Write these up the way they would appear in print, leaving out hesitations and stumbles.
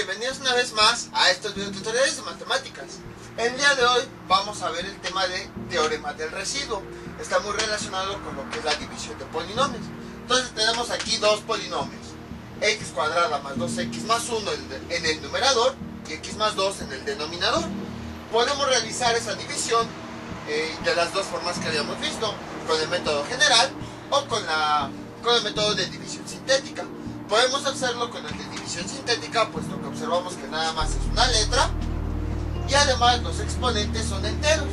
bienvenidos una vez más a estos videotutoriales de matemáticas. El día de hoy vamos a ver el tema de teorema del residuo. Está muy relacionado con lo que es la división de polinomios. Entonces tenemos aquí dos polinomios, x cuadrada más 2x más 1 en el numerador y x más 2 en el denominador. Podemos realizar esa división de las dos formas que habíamos visto, con el método general o con el método de división sintética. Podemos hacerlo con el de división sintética, puesto que observamos que nada más es una letra y además los exponentes son enteros,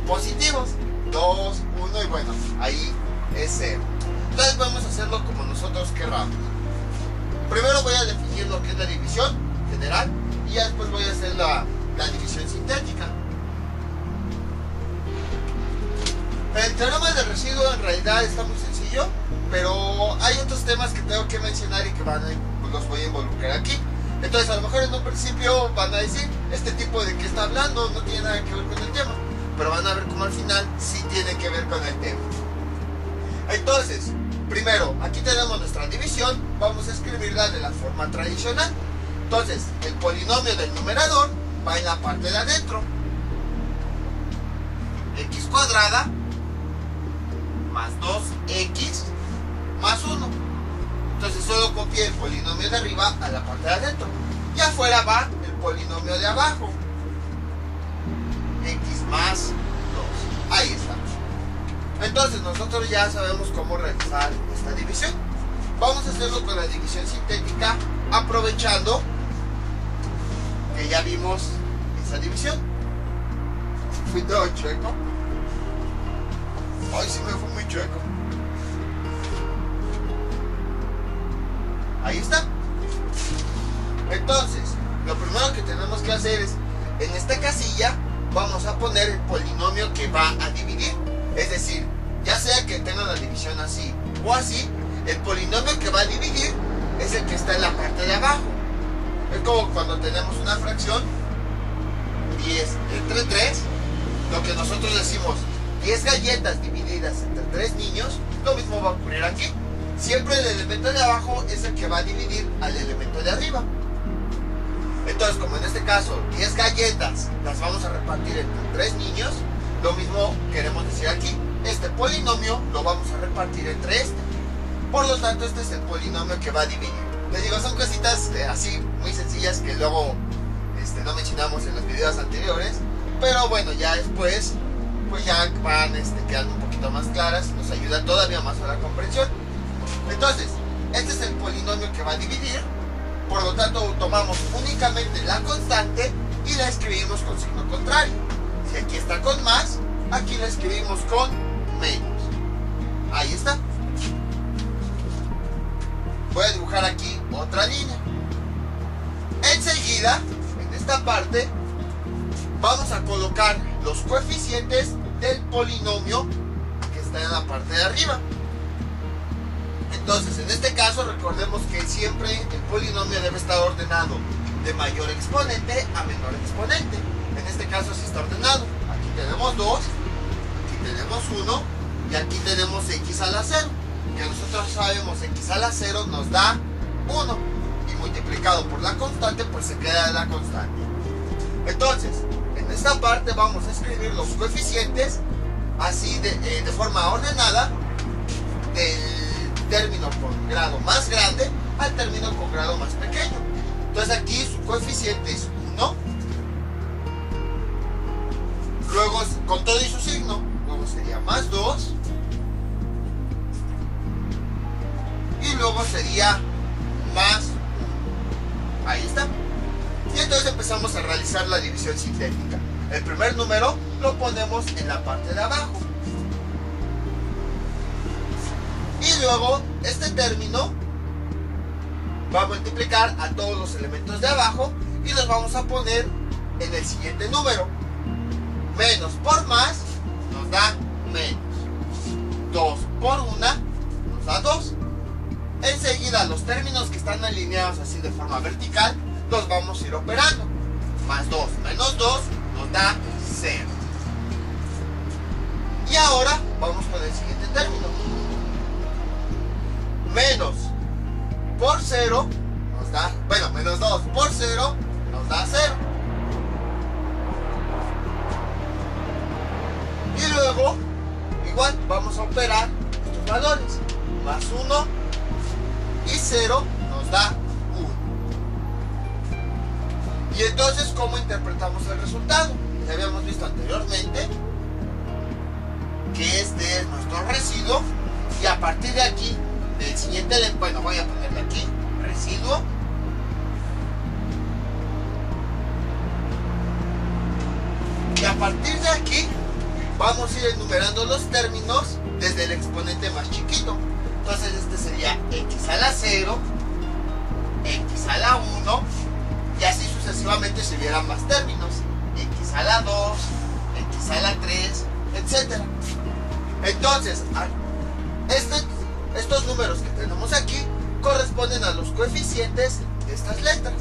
positivos, 2, 1 y bueno, ahí es 0. Entonces podemos hacerlo como nosotros querramos. Primero voy a definir lo que es la división general y ya después voy a hacer la división sintética. El teorema del residuo en realidad está muy sencillo, pero hay otros temas que tengo que mencionar y que los voy a involucrar aquí. Entonces a lo mejor en un principio van a decir, este tipo de qué está hablando no tiene nada que ver con el tema, pero van a ver cómo al final sí tiene que ver con el tema. Entonces, primero, aquí tenemos nuestra división, vamos a escribirla de la forma tradicional. Entonces, el polinomio del numerador va en la parte de adentro, x cuadrada más 2x más 1. Entonces solo copié el polinomio de arriba a la parte de adentro y afuera va el polinomio de abajo, x más 2. Ahí está. Entonces nosotros ya sabemos cómo realizar esta división. Vamos a hacerlo con la división sintética, aprovechando que ya vimos esa división. Fui todo chueco. Ay, sí me fue muy chueco. Ahí está. Entonces, lo primero que tenemos que hacer es, en esta casilla, vamos a poner el polinomio que va a dividir. Es decir, ya sea que tenga la división así o así, el polinomio que va a dividir es el que está en la parte de abajo. Es como cuando tenemos una fracción 10 entre 3, lo que nosotros decimos 10 galletas divididas entre 3 niños, lo mismo va a ocurrir aquí. Siempre el elemento de abajo es el que va a dividir al elemento de arriba. Entonces, como en este caso 10 galletas las vamos a repartir entre 3 niños, lo mismo queremos decir aquí. Este polinomio lo vamos a repartir entre este. Por lo tanto, este es el polinomio que va a dividir. Les digo, son cositas así muy sencillas que luego no mencionamos en los videos anteriores, pero bueno, ya después pues ya van quedando un poquito más claras, nos ayuda todavía más a la comprensión. Entonces, este es el polinomio que va a dividir, por lo tanto tomamos únicamente la constante y la escribimos con signo contrario. Si aquí está con más, aquí la escribimos con menos. Ahí está. Voy a dibujar aquí otra línea. Enseguida, en esta parte, vamos a colocar los coeficientes del polinomio que está en la parte de arriba. Entonces, en este caso, recordemos que siempre el polinomio debe estar ordenado de mayor exponente a menor exponente. En este caso, sí está ordenado. Aquí tenemos 2, aquí tenemos 1 y aquí tenemos x a la 0. Que nosotros sabemos x a la 0 nos da 1. Y multiplicado por la constante, pues se queda la constante. Entonces, en esta parte vamos a escribir los coeficientes así de forma ordenada del término con grado más grande al término con grado más pequeño. Entonces aquí su coeficiente es 1, luego con todo y su signo, luego sería más 2 y luego sería más 1. Ahí está. Y entonces empezamos a realizar la división sintética. El primer número lo ponemos en la parte de abajo. Y luego este término va a multiplicar a todos los elementos de abajo y los vamos a poner en el siguiente número. Menos por más nos da menos. 2 por 1 nos da 2. Enseguida los términos que están alineados así de forma vertical los vamos a ir operando. Más 2 menos 2 nos da 0. Y ahora vamos con el siguiente término. Menos por 0 nos da, bueno, menos 2 por 0 nos da 0. Y luego, igual, vamos a operar estos valores. Más 1 y 0 nos da 1. Y entonces, ¿cómo interpretamos el resultado? Ya habíamos visto anteriormente que este es nuestro residuo. Y a partir de aquí, del siguiente, bueno, voy a ponerle aquí, residuo. Y a partir de aquí, vamos a ir enumerando los términos desde el exponente más chiquito. Entonces este sería x a la 0, x a la 1, y así sucesivamente si hubiera más términos. X a la 2, x a la 3, etc. Entonces, estos números que tenemos aquí corresponden a los coeficientes de estas letras.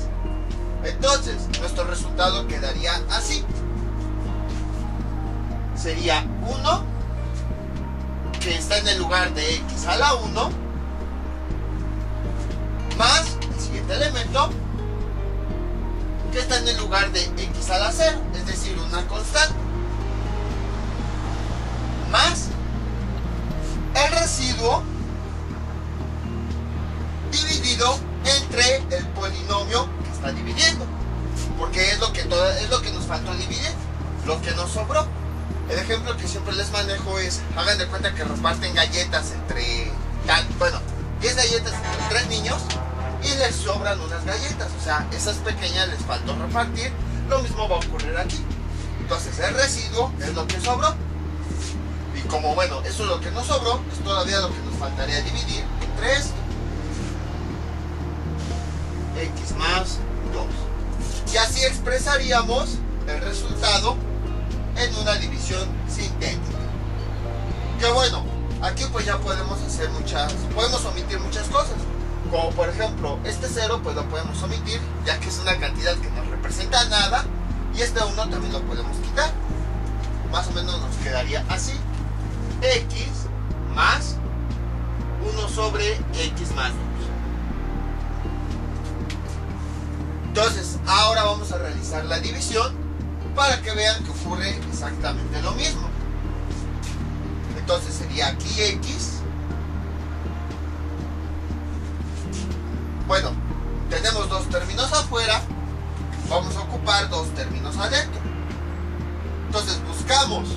Entonces, nuestro resultado quedaría así. Sería 1, que está en el lugar de x a la 1, más el siguiente elemento, que está en el lugar de x a la 0, es decir, una constante, más el residuo dividido entre el polinomio que está dividiendo, porque es lo que nos faltó dividir, lo que nos sobró. El ejemplo que siempre les manejo es, hagan de cuenta que reparten galletas entre, 10 galletas entre 3 niños y les sobran unas galletas, o sea, esas pequeñas les faltó repartir. Lo mismo va a ocurrir aquí. Entonces el residuo es lo que sobró. Y como bueno, eso es lo que nos sobró, es todavía lo que nos faltaría dividir entre esto. X más 2. Y así expresaríamos el resultado en una división sintética. Que bueno, aquí pues ya podemos omitir muchas cosas. Como por ejemplo, este 0 pues lo podemos omitir, ya que es una cantidad que no representa nada. Y este 1 también lo podemos quitar. Más o menos nos quedaría así. X más 1 sobre X más 2. Entonces, ahora vamos a realizar la división para que vean que ocurre exactamente lo mismo. Entonces sería aquí X. Bueno, tenemos dos términos afuera, vamos a ocupar dos términos adentro. Entonces buscamos,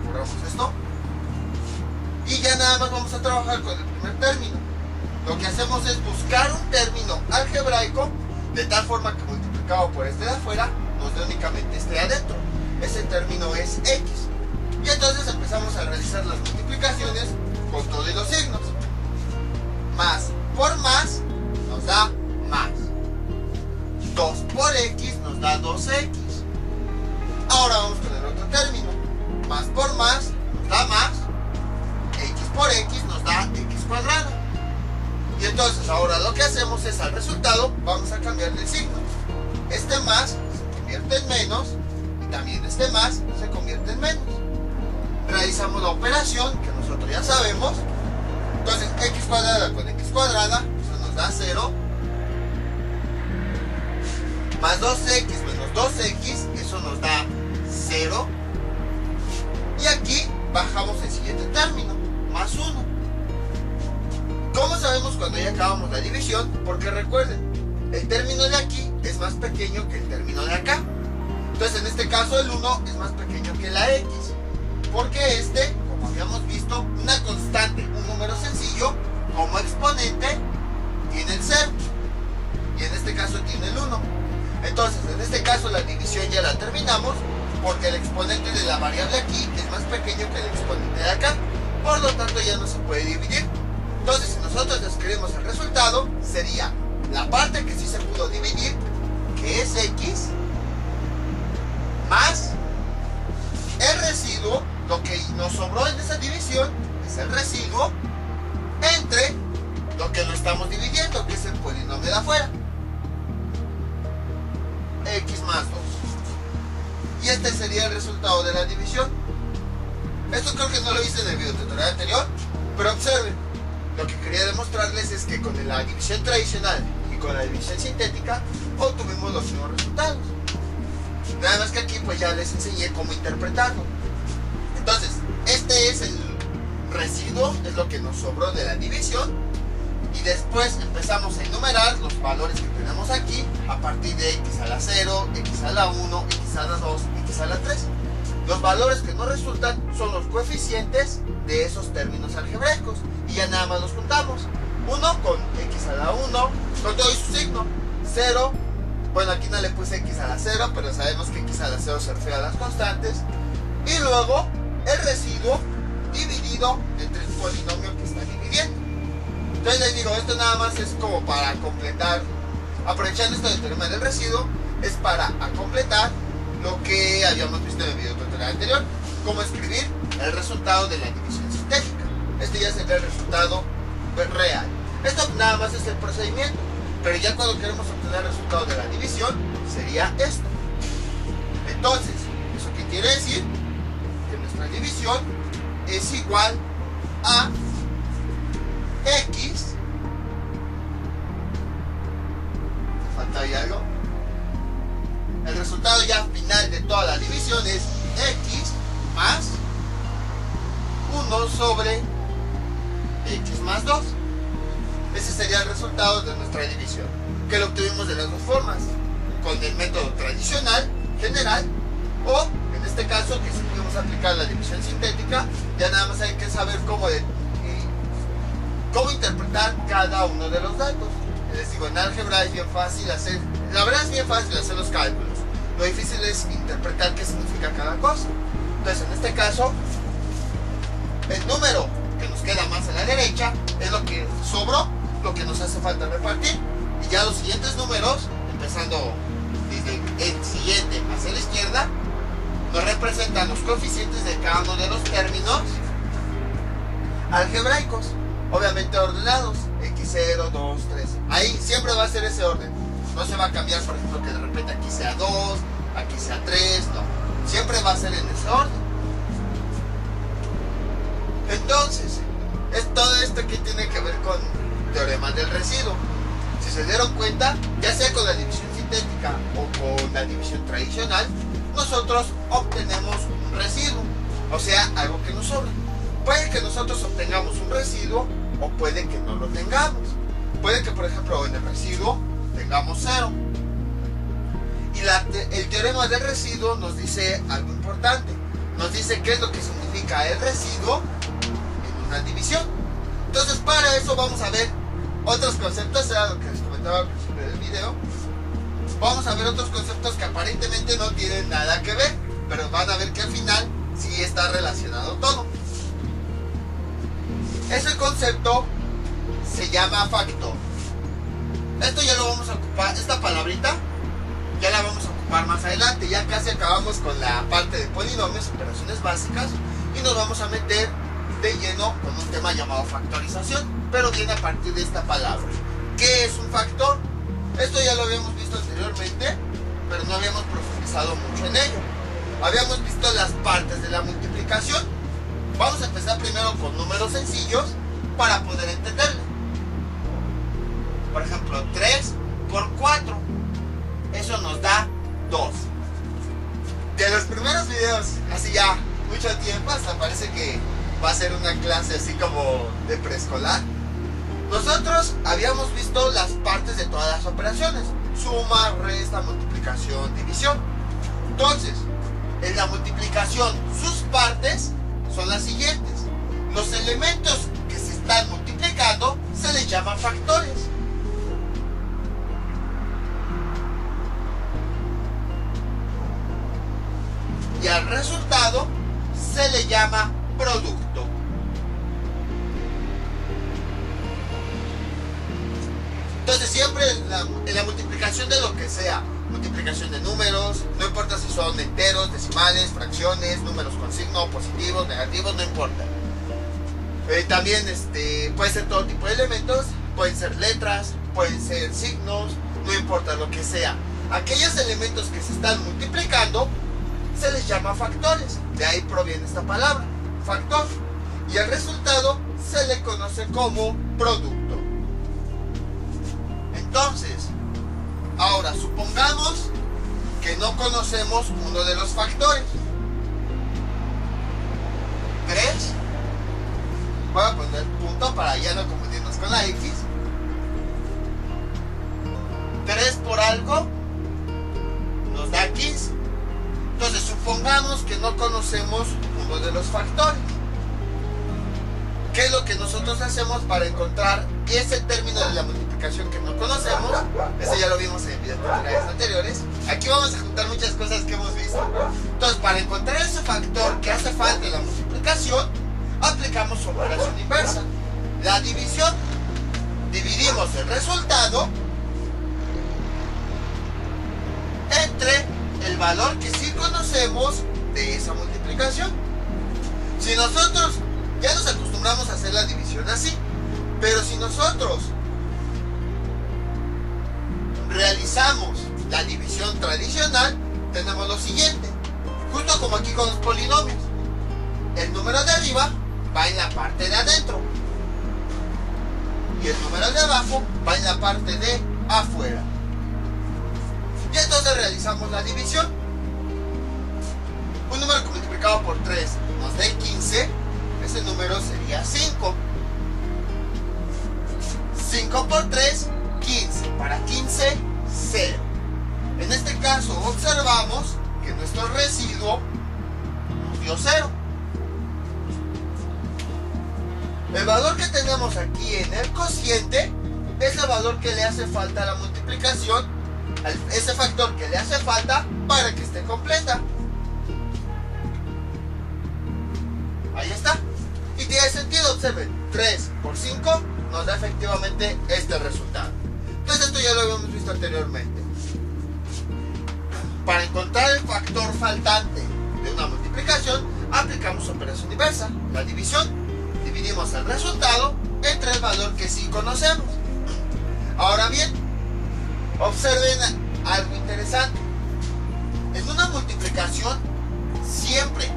borramos esto, y ya nada más vamos a trabajar con el primer término. Lo que hacemos es buscar un término algebraico de tal forma que multiplicado por este de afuera nos dé únicamente este de adentro. Ese término es X. Y entonces empezamos a realizar las multiplicaciones con todos los signos. Más por más nos da más. 2 por X nos da 2X. Ahora vamos con el otro término. Más por más nos da más. X por X nos da X cuadrada. Y entonces ahora lo que hacemos es al resultado vamos a cambiarle el signo. Este más se convierte en menos y también este más se convierte en menos. Realizamos la operación que nosotros ya sabemos. Entonces X cuadrada con X cuadrada, eso nos da 0. Más 2X menos 2X, eso nos da 0. Y aquí bajamos el siguiente término, más 1. ¿Cómo sabemos cuando ya acabamos la división? Porque recuerden, el término de aquí es más pequeño que el término de acá. Entonces en este caso el 1 es más pequeño que la X. Porque este, como habíamos visto, una constante, un número sencillo, como exponente, tiene el 0. Y en este caso tiene el 1. Entonces en este caso la división ya la terminamos, porque el exponente de la variable aquí es más pequeño que el exponente de acá. Por lo tanto ya no se puede dividir. Entonces si nosotros escribimos el resultado, sería la parte que sí se pudo dividir, que es X, más el residuo. Lo que nos sobró en esa división es el residuo entre lo que lo estamos dividiendo, que es el polinomio de afuera. X más 2. Y este sería el resultado de la división. Esto creo que no lo hice en el video tutorial anterior, pero observen. lo que quería demostrarles es que con la división tradicional y con la división sintética obtuvimos los mismos resultados. Nada más que aquí pues ya les enseñé cómo interpretarlo. Entonces, este es el residuo, es lo que nos sobró de la división. Y después empezamos a enumerar los valores que tenemos aquí a partir de x a la 0, x a la 1, x a la 2, x a la 3. Los valores que nos resultan son los coeficientes de esos términos algebraicos y ya nada más los juntamos. 1 con x a la 1, con todo y su signo. 0, bueno, aquí no le puse x a la 0, pero sabemos que x a la 0 se refiere a las constantes. Y luego el residuo dividido entre el polinomio que está dividiendo. Entonces les digo, esto nada más es como para completar, aprovechando esto del teorema del residuo, es para completar lo que habíamos visto en el video tutorial anterior, cómo escribir el resultado de la división sintética. Este ya sería el resultado real. Esto nada más es el procedimiento, pero ya cuando queremos obtener el resultado de la división, sería esto. Entonces, ¿eso qué quiere decir? Que nuestra división es igual a x, falta ahí algo. El resultado ya final de toda la división es x más 1 sobre x más 2. Ese sería el resultado de nuestra división, que lo obtuvimos de las dos formas, con el método tradicional, general, o en este caso que si podemos aplicar la división sintética, ya nada más hay que saber cómo interpretar cada uno de los datos. Les digo, en álgebra es bien fácil hacer, la verdad es bien fácil hacer los cálculos, lo difícil es interpretar qué significa cada cosa. Entonces en este caso, el número que nos queda más a la derecha es lo que sobró, lo que nos hace falta repartir, y ya los siguientes números, empezando desde el siguiente hacia la izquierda, nos representan los coeficientes de cada uno de los términos algebraicos, obviamente ordenados, x0, 2, 3. Ahí siempre va a ser ese orden. No se va a cambiar, por ejemplo, que de repente aquí sea 2, aquí sea 3, no. Siempre va a ser en ese orden. Entonces, es todo esto que tiene que ver con teorema del residuo. Si se dieron cuenta, ya sea con la división sintética o con la división tradicional, nosotros obtenemos un residuo, o sea, algo que nos sobra. Puede que nosotros obtengamos un residuo o puede que no lo tengamos. Puede que, por ejemplo, en el residuo tengamos 0. Y el teorema del residuo nos dice algo importante. Nos dice qué es lo que significa el residuo en una división. Entonces, para eso vamos a ver otros conceptos, era lo que les comentaba al principio del video. Vamos a ver otros conceptos que aparentemente no tienen nada que ver, pero van a ver que al final sí está relacionado todo. Ese concepto se llama factor. Esto ya lo vamos a ocupar, esta palabrita ya la vamos a ocupar más adelante. Ya casi acabamos con la parte de polinomios, operaciones básicas, y nos vamos a meter de lleno con un tema llamado factorización, pero viene a partir de esta palabra. ¿Qué es un factor? Esto ya lo habíamos visto anteriormente, pero no habíamos profundizado mucho en ello. Habíamos visto las partes de la multiplicación. Vamos a empezar primero con números sencillos para poder entenderlo. Por ejemplo, 3 por 4, eso nos da 2. De los primeros videos, así ya mucho tiempo, hasta parece que va a ser una clase así como de preescolar, nosotros habíamos visto las partes de todas las operaciones: suma, resta, multiplicación, división. Entonces, en la multiplicación, sus partes son las siguientes. Los elementos que se están multiplicando se les llaman factores. Y al resultado se le llama producto. Entonces siempre en la multiplicación de lo que sea, multiplicación de números, no importa si son enteros, decimales, fracciones, números con signo, positivos, negativos, no importa. También puede ser todo tipo de elementos, pueden ser letras, pueden ser signos, no importa lo que sea. Aquellos elementos que se están multiplicando se les llama factores. De ahí proviene esta palabra, factor. Y el resultado se le conoce como producto. Entonces, ahora supongamos que no conocemos uno de los factores. 3, voy a poner punto para ya no confundirnos con la X. 3 por algo nos da 15. Entonces supongamos que no conocemos uno de los factores. ¿Qué es lo que nosotros hacemos para encontrar ese término de la multiplicación que no conocemos? Eso ya lo vimos en videos anteriores. Aquí vamos a juntar muchas cosas que hemos visto. Entonces, para encontrar ese factor que hace falta en la multiplicación, aplicamos operación inversa. La división. Dividimos el resultado entre el valor que sí conocemos de esa multiplicación. Si nosotros ya nos acostumbramos a hacer la división así, pero si nosotros realizamos la división tradicional, tenemos lo siguiente, justo como aquí con los polinomios. El número de arriba va en la parte de adentro y el número de abajo va en la parte de afuera. Y entonces realizamos la división. Un número que multiplicado por 3 nos dé 15, ese número sería 5. 5 por 3, 15. Para 15, 0. En este caso observamos que nuestro residuo nos dio 0. El valor que tenemos aquí en el cociente es el valor que le hace falta a la multiplicación, ese factor que le hace falta para que esté completa. Ahí está. Y tiene sentido, observen, 3 por 5 nos da efectivamente este resultado. Entonces esto ya lo habíamos visto anteriormente. Para encontrar el factor faltante de una multiplicación, aplicamos operación inversa, la división. Dividimos el resultado entre el valor que sí conocemos. Ahora bien, observen algo interesante. En una multiplicación siempre,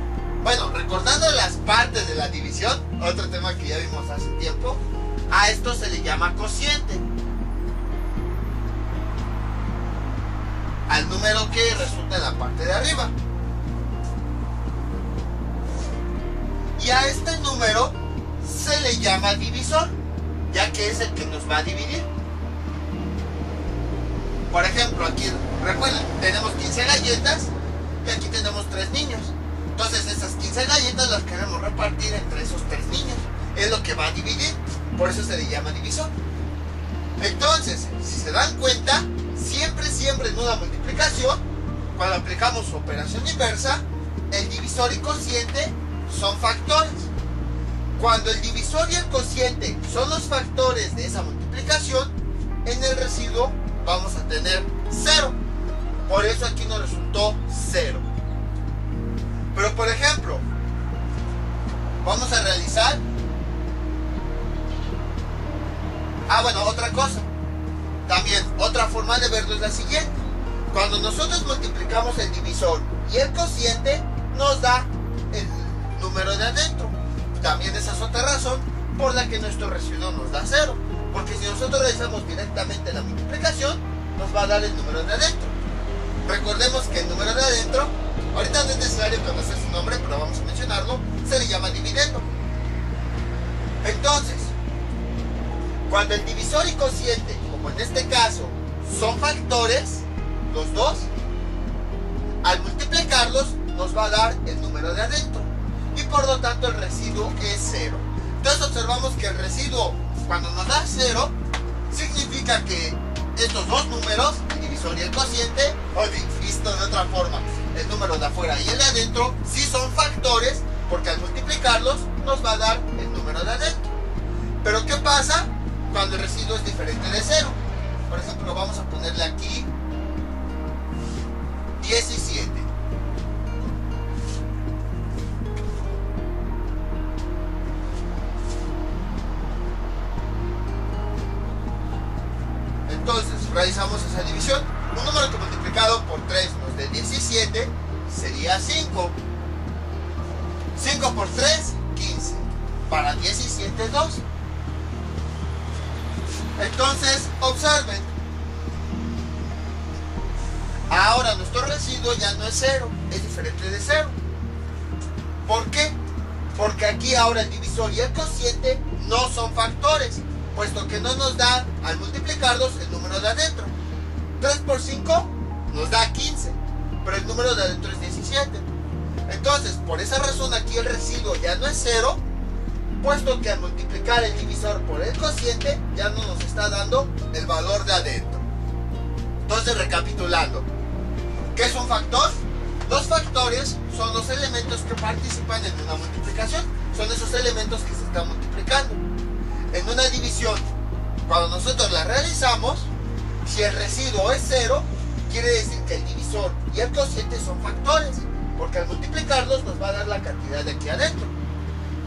bueno, recordando las partes de la división, otro tema que ya vimos hace tiempo, a esto se le llama cociente. Al número que resulta en la parte de arriba. Y a este número se le llama divisor, ya que es el que nos va a dividir. Por ejemplo, aquí, recuerden, tenemos 15 galletas y aquí tenemos 3 niños. Entonces esas 15 galletas las queremos repartir entre esos 3 niños. Es lo que va a dividir, por eso se le llama divisor. Entonces, si se dan cuenta, siempre en una multiplicación, cuando aplicamos operación inversa, el divisor y cociente son factores. Cuando el divisor y el cociente son los factores de esa multiplicación, en el residuo vamos a tener 0. Por eso aquí nos resultó 0. Pero por ejemplo, vamos a realizar... otra cosa. También, otra forma de verlo es la siguiente. Cuando nosotros multiplicamos el divisor y el cociente, nos da el número de adentro. También esa es otra razón por la que nuestro residuo nos da 0. Porque si nosotros realizamos directamente la multiplicación, nos va a dar el número de adentro. Recordemos que el número de adentro, ahorita no es necesario conocer su nombre, pero vamos a mencionarlo, se le llama dividendo. Entonces, cuando el divisor y cociente, como en este caso, son factores, los dos, al multiplicarlos nos va a dar el número de adentro. Y por lo tanto el residuo es 0. Entonces observamos que el residuo, cuando nos da 0, significa que estos dos números, el divisor y el cociente, o visto de otra forma, el número de afuera y el de adentro, sí son factores, porque al multiplicarlos nos va a dar el número de adentro. Pero ¿qué pasa cuando el residuo es diferente de 0? Por ejemplo, vamos a ponerle aquí 17. Entonces, realizamos esa división. Un número que multiplicado por 3 nos dé 17 sería 5. 5 por 3, 15. Para 17, 2. ahora nuestro residuo ya no es 0, es diferente de 0. ¿Por qué? Porque aquí ahora el divisor y el cociente no son factores, puesto que no nos da al multiplicarlos el número de adentro. 3 por 5 nos da 15, pero el número de adentro es 17. Entonces, por esa razón aquí el residuo ya no es 0, puesto que al multiplicar el divisor por el cociente ya no nos está dando el valor de adentro. Entonces, recapitulando, ¿qué es un factor? Los factores son los elementos que participan en una multiplicación, son esos elementos que se están multiplicando. En una división, cuando nosotros la realizamos, si el residuo es 0, quiere decir que el divisor y el cociente son factores, porque al multiplicarlos nos va a dar la cantidad de aquí adentro.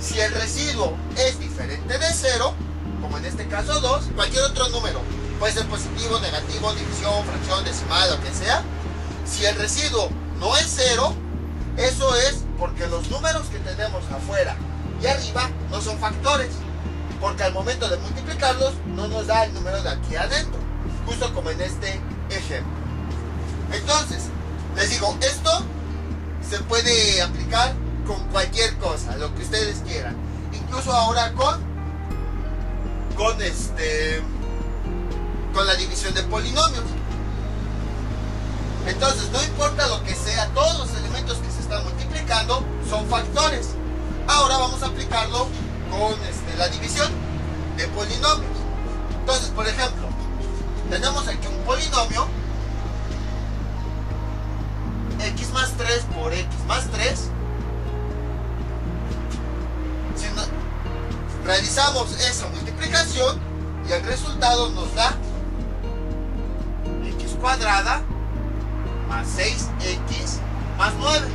Si el residuo es diferente de 0, como en este caso 2, cualquier otro número, puede ser positivo, negativo, división, fracción, decimal, lo que sea. Si el residuo no es 0, eso es porque los números que tenemos afuera y arriba no son factores, porque al momento de multiplicarlos no nos da el número de aquí adentro, justo como en este ejemplo. Entonces, les digo, esto se puede aplicar con cualquier cosa, lo que ustedes quieran, incluso ahora con la división de polinomios. Entonces, no importa lo que sea, todos los elementos que se están multiplicando son factores. Ahora vamos a aplicarlo con la división de polinomios. Entonces, por ejemplo, tenemos aquí un polinomio x más 3 por x más 3. Si realizamos esa multiplicación y el resultado nos da x cuadrada más 6x más 9.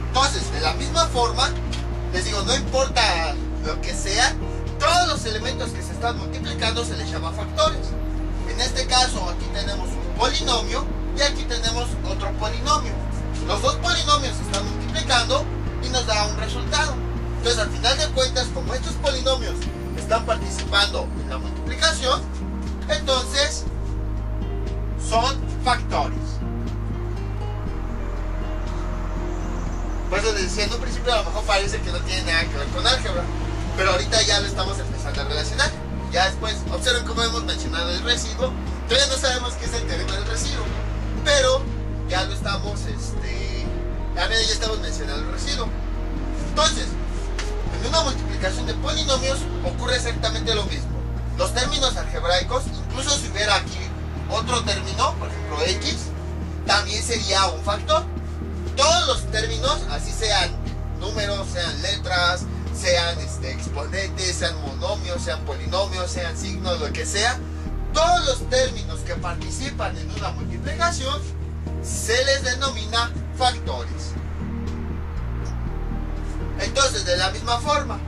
Entonces, de la misma forma, les digo, no importa lo que sea, todos los elementos que se están multiplicando se les llama factores. En este caso, aquí tenemos un polinomio y aquí tenemos otro polinomio. Los dos polinomios se están multiplicando y nos da un resultado. Entonces, al final de cuentas, como estos polinomios están participando en la multiplicación, entonces son factores. Por eso les decía, en un principio a lo mejor parece que no tiene nada que ver con álgebra, pero ahorita ya lo estamos empezando a relacionar. Ya después, observen cómo hemos mencionado el residuo. Todavía no sabemos qué es el teorema del residuo, pero ya lo estamos, ya estamos mencionando el residuo. Entonces, en una multiplicación de polinomios ocurre exactamente lo mismo. Los términos algebraicos, incluso si hubiera aquí otro término, por ejemplo x, también sería un factor. Todos los términos, así sean números, sean letras, sean exponentes, sean monomios, sean polinomios, sean signos, lo que sea, todos los términos que participan en una multiplicación se les denomina factores. Entonces, de la misma forma,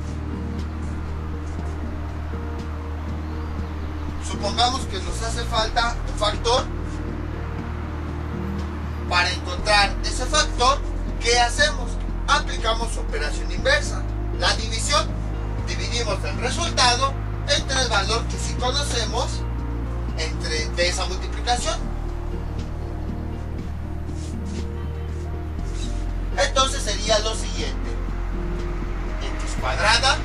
supongamos que nos hace falta un factor. Para encontrar ese factor, ¿qué hacemos? Aplicamos operación inversa. La división, dividimos el resultado entre el valor que sí conocemos de esa multiplicación. Entonces sería lo siguiente: x cuadrada,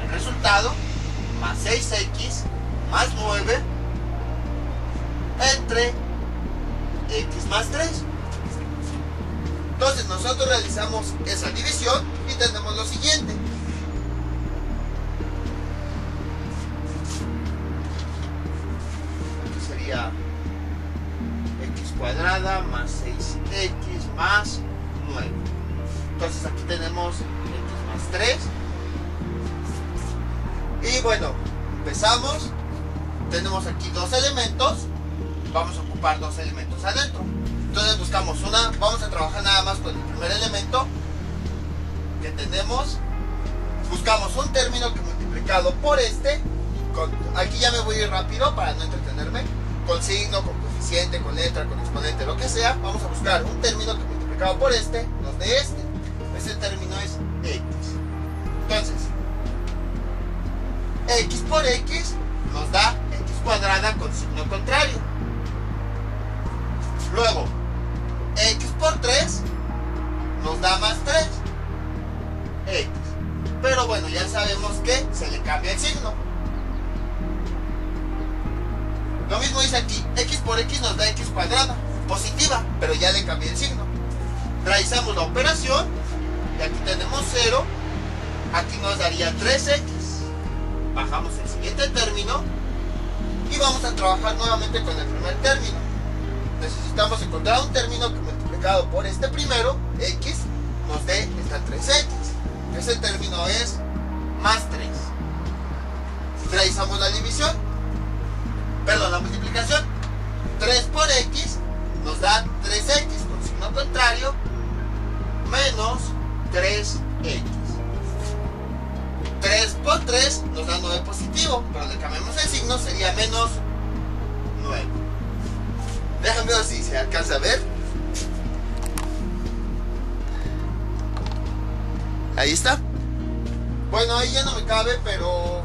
el resultado, más 6x más 9 entre x más 3. Entonces nosotros realizamos esa división y tenemos lo siguiente: aquí sería x cuadrada más 6x más 9. Entonces aquí tenemos x más 3. Y bueno, empezamos. Tenemos aquí dos elementos. Vamos a ocupar dos elementos adentro. Entonces buscamos vamos a trabajar nada más con el primer elemento que tenemos. Buscamos un término que multiplicado por aquí ya me voy a ir rápido para no entretenerme, con signo, con coeficiente, con letra, con exponente, lo que sea. Vamos a buscar un término que multiplicado por nos dé ese término es x. Entonces, x por x nos da x cuadrada con signo contrario. Luego, x por 3 nos da más 3x. Pero bueno, ya sabemos que se le cambia el signo. Lo mismo dice aquí, x por x nos da x cuadrada, positiva, pero ya le cambié el signo. Realizamos la operación y aquí tenemos 0, aquí nos daría 3x. Bajamos el siguiente término y vamos a trabajar nuevamente con el primer término. Necesitamos encontrar un término que multiplicado por este primero, x, nos dé esta 3x. Ese término es más 3. Realizamos la división, perdón, la multiplicación. 3 por x nos da 3x con signo contrario menos 3x. 3 por 3 nos da 9 positivo, pero le cambiamos el signo, sería menos 9. Déjame ver si se alcanza a ver. Ahí está. Bueno, ahí ya no me cabe, pero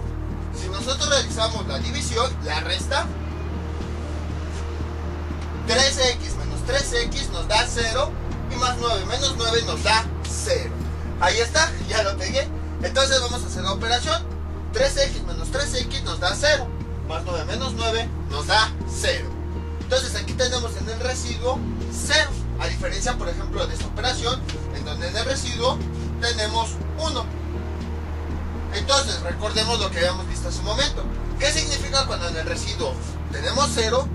si nosotros realizamos la división, la resta, 3x menos 3x nos da 0 y más 9 menos 9 nos da 0. Ahí está, ya lo pegué. Entonces vamos a hacer la operación. 3x menos 3x nos da 0, más 9 menos 9 nos da 0. Entonces aquí tenemos en el residuo 0, a diferencia por ejemplo de esta operación en donde en el residuo tenemos 1. Entonces recordemos lo que habíamos visto hace un momento. ¿Qué significa cuando en el residuo tenemos 0?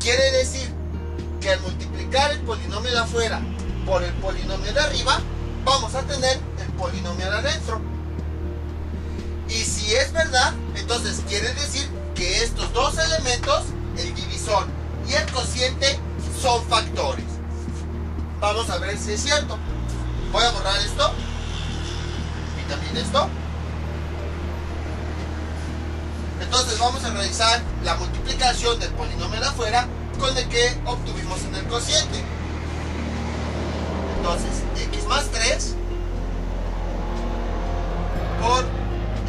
Quiere decir que al multiplicar el polinomio de afuera por el polinomio de arriba, vamos a tener el polinomio de adentro. Y si es verdad, entonces quiere decir que estos dos elementos, el divisor y el cociente, son factores. Vamos a ver si es cierto. Voy a borrar esto y también esto. Entonces vamos a realizar la multiplicación del polinomio de afuera con el que obtuvimos en el cociente. Entonces x más 3 por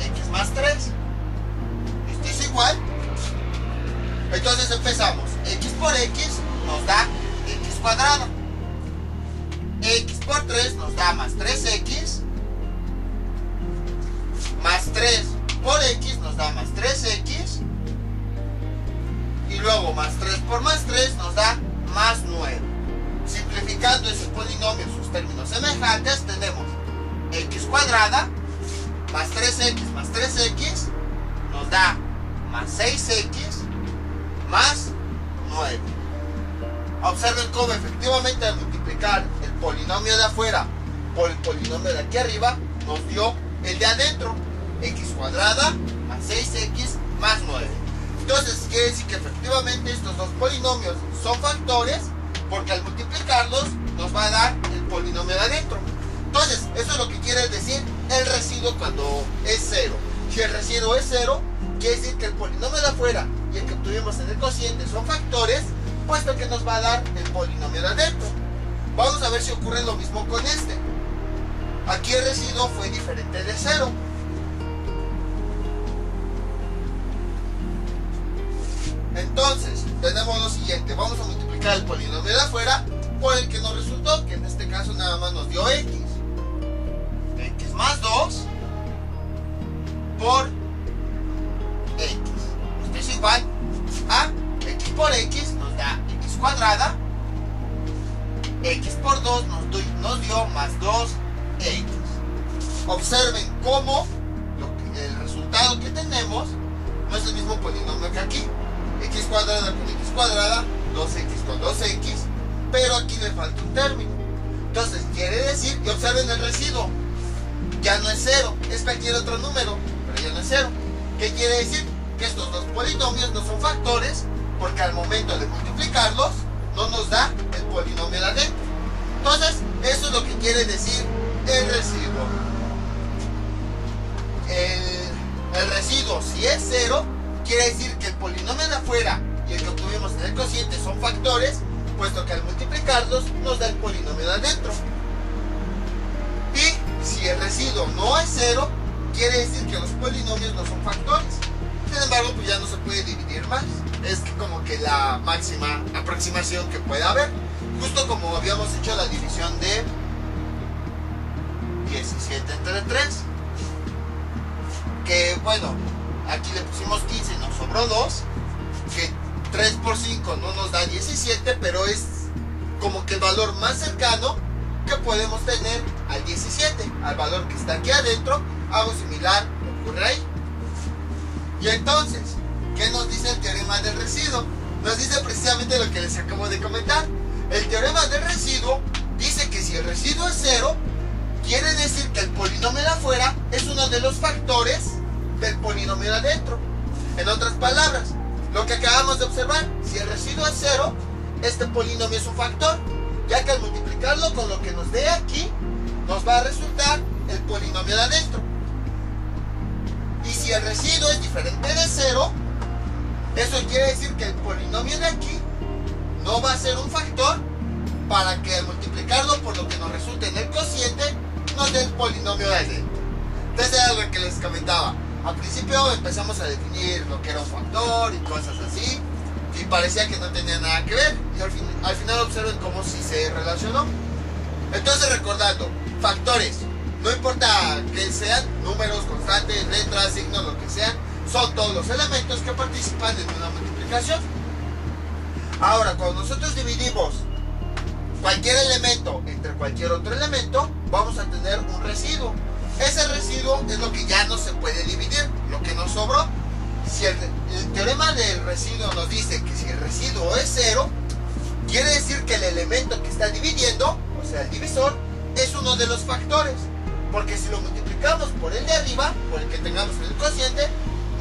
x más 3. Esto es igual. Entonces empezamos. X por x nos da x cuadrada. X por 3 nos da más 3x. Más 3 por x nos da más 3x. Y luego más 3 por más 3 nos da más 9. Simplificando ese polinomio en sus términos semejantes, tenemos x cuadrada más 3x nos da más 6x más 9. Observen cómo efectivamente al multiplicar el polinomio de afuera por el polinomio de aquí arriba nos dio el de adentro, x cuadrada más 6x más 9. Entonces quiere decir que efectivamente estos dos polinomios son factores, porque al multiplicarlos nos va a dar el polinomio de adentro. Entonces eso es lo que quiere decir el residuo cuando es 0. Si el residuo es 0, quiere decir que el polinomio de afuera y el que obtuvimos en el cociente son factores, puesto que nos va a dar el polinomio de adentro. Vamos a ver si ocurre lo mismo con este. Aquí el residuo fue diferente de 0. Entonces tenemos lo siguiente. Vamos a multiplicar el polinomio de afuera por el que nos resultó, que en este caso nada más nos dio x. X más 2 por x. Esto es igual a x por x nos da x cuadrada. X por 2 nos dio más 2x. Observen cómo el resultado que tenemos no es el mismo polinomio que aquí. X cuadrada con x cuadrada, 2x con 2x, pero aquí le falta un término. Entonces quiere decir, y observen el residuo, ya no es 0, es cualquier otro número, pero ya no es 0. ¿Qué quiere decir? Que estos dos polinomios no son factores, porque al momento de multiplicarlos no nos da el polinomio de adentro. Entonces eso es lo que quiere decir el residuo. El residuo, si es 0, quiere decir que el polinomio de afuera y el que obtuvimos en el cociente son factores, puesto que al multiplicarlos nos da el polinomio de adentro. Y si el residuo no es 0, quiere decir que los polinomios no son factores. Sin embargo, pues ya no se puede dividir más. Es como que la máxima aproximación que pueda haber. justo como habíamos hecho la división de 17 entre 3, que bueno, aquí le pusimos 15 y nos sobró 2, que 3 por 5 no nos da 17, pero es como que el valor más cercano que podemos tener al 17, al valor que está aquí adentro. Algo similar ocurre ahí. Y entonces, ¿qué nos dice el teorema del residuo? Nos dice precisamente lo que les acabo de comentar. El teorema del residuo dice que si el residuo es 0, quiere decir que el polinomio de afuera es uno de los factores del polinomio de adentro. En otras palabras, lo que acabamos de observar, si el residuo es 0, este polinomio es un factor, ya que al multiplicarlo con lo que nos dé aquí, nos va a resultar el polinomio de adentro. Y si el residuo es diferente de 0, eso quiere decir que el polinomio de aquí no va a ser un factor para que al multiplicarlo por lo que nos resulte en el cociente, nos dé el polinomio de adentro. Entonces era lo que les comentaba. Al principio empezamos a definir lo que era un factor y cosas así, y parecía que no tenía nada que ver, y al final observen cómo sí se relacionó. Entonces, recordando, factores, no importa que sean números, constantes, letras, signos, lo que sean, son todos los elementos que participan en una multiplicación. Ahora, cuando nosotros dividimos cualquier elemento entre cualquier otro elemento, vamos a tener un residuo. Ese residuo es lo que ya no se puede dividir, lo que nos sobró. Si el teorema del residuo nos dice que si el residuo es 0, quiere decir que el elemento que está dividiendo, o sea el divisor, es uno de los factores, porque si lo multiplicamos por el de arriba, por el que tengamos en el cociente,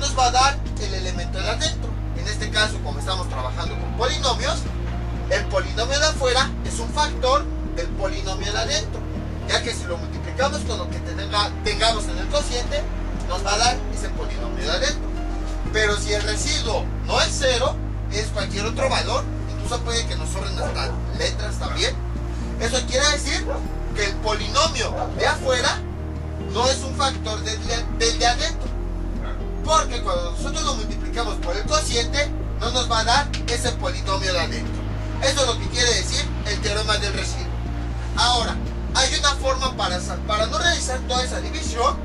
nos va a dar el elemento de adentro. En este caso, como estamos trabajando con polinomios, el polinomio de afuera es un factor del polinomio de adentro, ya que si lo multiplicamos con lo que tengamos en el cociente, nos va a dar ese polinomio de adentro. Pero si el residuo no es 0, es cualquier otro valor, incluso puede que nos sobren hasta letras también. Eso quiere decir que el polinomio de afuera no es un factor del de adentro, porque cuando nosotros lo multiplicamos por el cociente, no nos va a dar ese polinomio de adentro. Eso es lo que quiere decir el teorema del residuo. Ahora, hay una forma para no realizar toda esa división.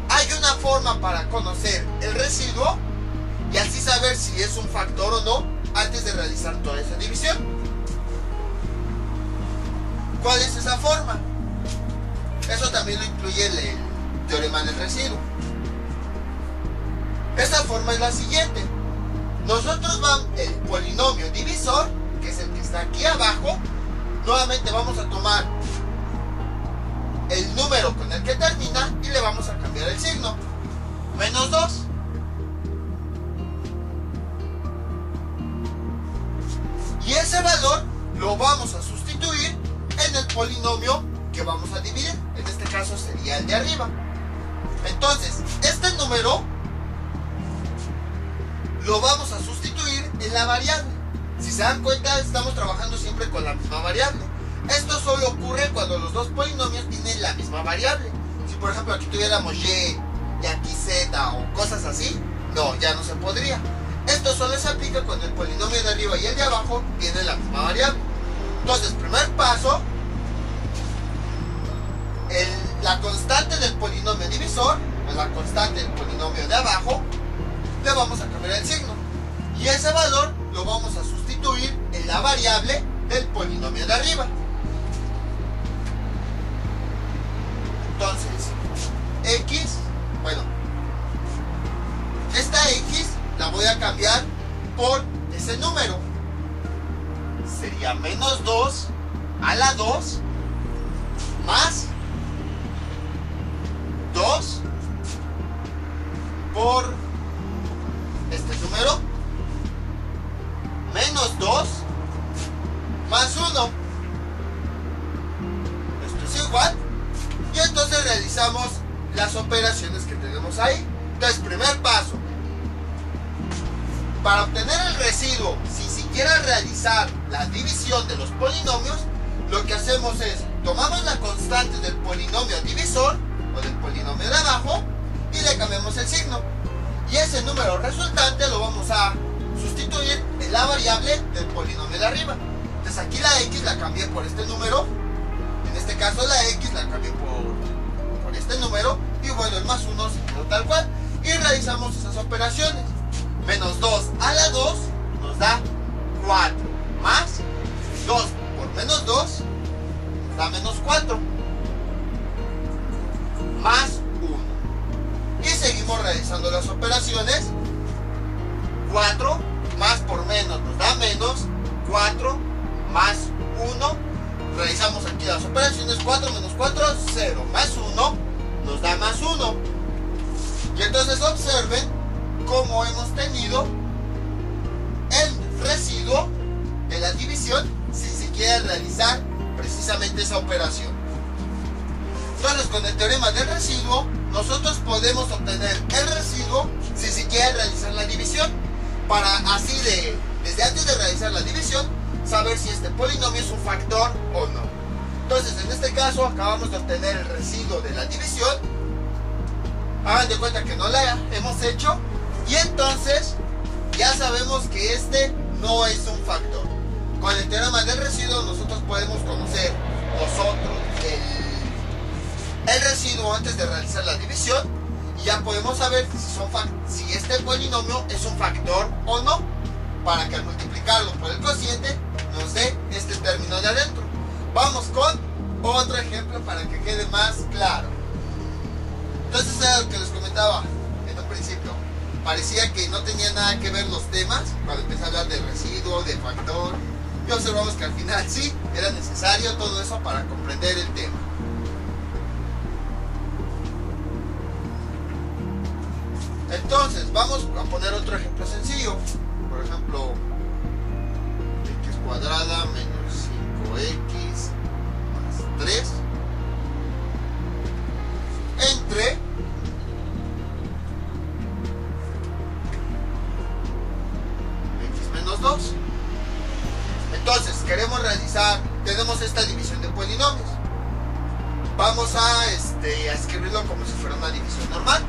Hay una forma para conocer el residuo y así saber si es un factor o no antes de realizar toda esa división. ¿Cuál es esa forma? Eso también lo incluye el teorema del residuo. Esa forma es la siguiente. Nosotros vamos, el polinomio divisor, que es el que está aquí abajo, nuevamente vamos a tomar el número con el que termina y le vamos a cambiar el signo. Menos 2. Y ese valor lo vamos a sustituir en el polinomio que vamos a dividir. En este caso sería el de arriba. Entonces, este número lo vamos a sustituir en la variable. Si se dan cuenta, estamos trabajando siempre con la misma variable. Esto solo ocurre cuando los dos polinomios tienen la misma variable. Si por ejemplo aquí tuviéramos y aquí z o cosas así, no, ya no se podría. Esto solo se aplica cuando el polinomio de arriba y el de abajo tienen la misma variable. Entonces, primer paso, la constante del polinomio divisor, o la constante del polinomio de abajo, le vamos a cambiar el signo. Y ese valor lo vamos a sustituir en la variable del polinomio de arriba. Entonces, x, bueno, esta x la voy a cambiar por ese número. Sería menos 2 a la 2 más 2 por este número menos 2 más 1. Esto es igual. Y entonces realizamos las operaciones que tenemos ahí. Entonces, primer paso. Para obtener el residuo, sin siquiera realizar la división de los polinomios, lo que hacemos es, tomamos la constante del polinomio divisor, o del polinomio de abajo, y le cambiamos el signo. Y ese número resultante lo vamos a sustituir en la variable del polinomio de arriba. Entonces aquí la x la cambié por este número. En este caso la x la cambié por este número. Y bueno, el más 1 se quedó tal cual. Y realizamos esas operaciones. Menos 2 a la 2 nos da 4. Más 2 por menos 2 nos da menos 4. Más 1. Y seguimos realizando las operaciones. 4 más por menos nos da menos. 4 más 1. Realizamos aquí las operaciones. 4 menos 4, 0. Más 1 nos da más 1. Y entonces observen cómo hemos tenido el residuo de la división si se quiere realizar precisamente esa operación. Entonces, con el teorema del residuo, nosotros podemos obtener el residuo si se quiere realizar la división, para así desde antes de realizar la división, saber si este polinomio es un factor o no. Entonces, en este caso, acabamos de obtener el residuo de la división. Hagan de cuenta que no la hemos hecho, y entonces ya sabemos que este no es un factor. Con el teorema del residuo nosotros podemos conocer el residuo antes de realizar la división, y ya podemos saber si este polinomio es un factor o no, para que al multiplicarlo por el cociente nos dé este término de adentro. Vamos con otro ejemplo para que quede más claro. Entonces era lo que les comentaba en un principio. Parecía que no tenía nada que ver los temas cuando empecé a hablar de residuo, de factor, y observamos que al final sí era necesario todo eso para comprender el tema. Entonces vamos a poner otro ejemplo sencillo. Por ejemplo, x cuadrada menos 5x más 3 entre x menos 2. Entonces queremos realizar, tenemos esta división de polinomios. Vamos a escribirlo como si fuera una división normal.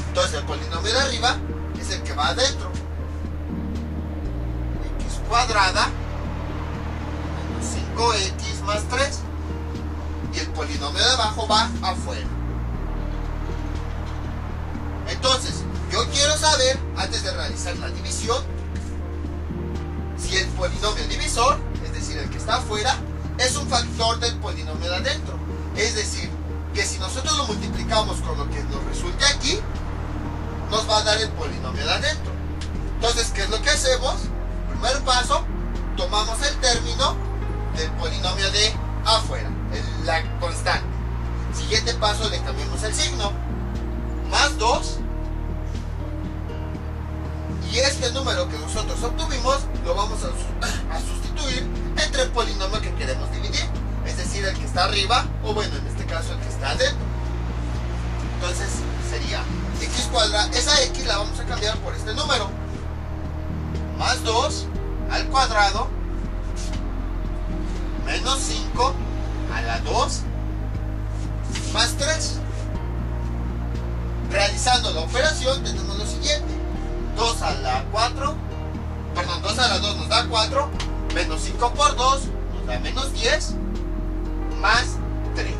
Entonces el polinomio de arriba es el que va adentro. X cuadrada menos 5x más 3. Y el polinomio de abajo va afuera. Entonces, yo quiero saber, antes de realizar la división, si el polinomio divisor, es decir, el que está afuera, es un factor del polinomio de adentro. Es decir, que si nosotros lo multiplicamos con lo que nos resulte aquí, nos va a dar el polinomio de adentro. Entonces, ¿qué es lo que hacemos? Primer paso, tomamos el término del polinomio de afuera, la constante. Siguiente paso, le cambiamos el signo. Más 2. Y este número que nosotros obtuvimos lo vamos a sustituir entre el polinomio que queremos dividir. Es decir, el que está arriba, o bueno, en este caso el que está adentro. Entonces sería x cuadrada, esa x la vamos a cambiar por este número. Más 2 al cuadrado menos 5 a la 2 más 3. Realizando la operación tenemos lo siguiente. 2 a la 4, perdón, 2 a la 2 nos da 4, menos 5 por 2 nos da menos 10, más 3.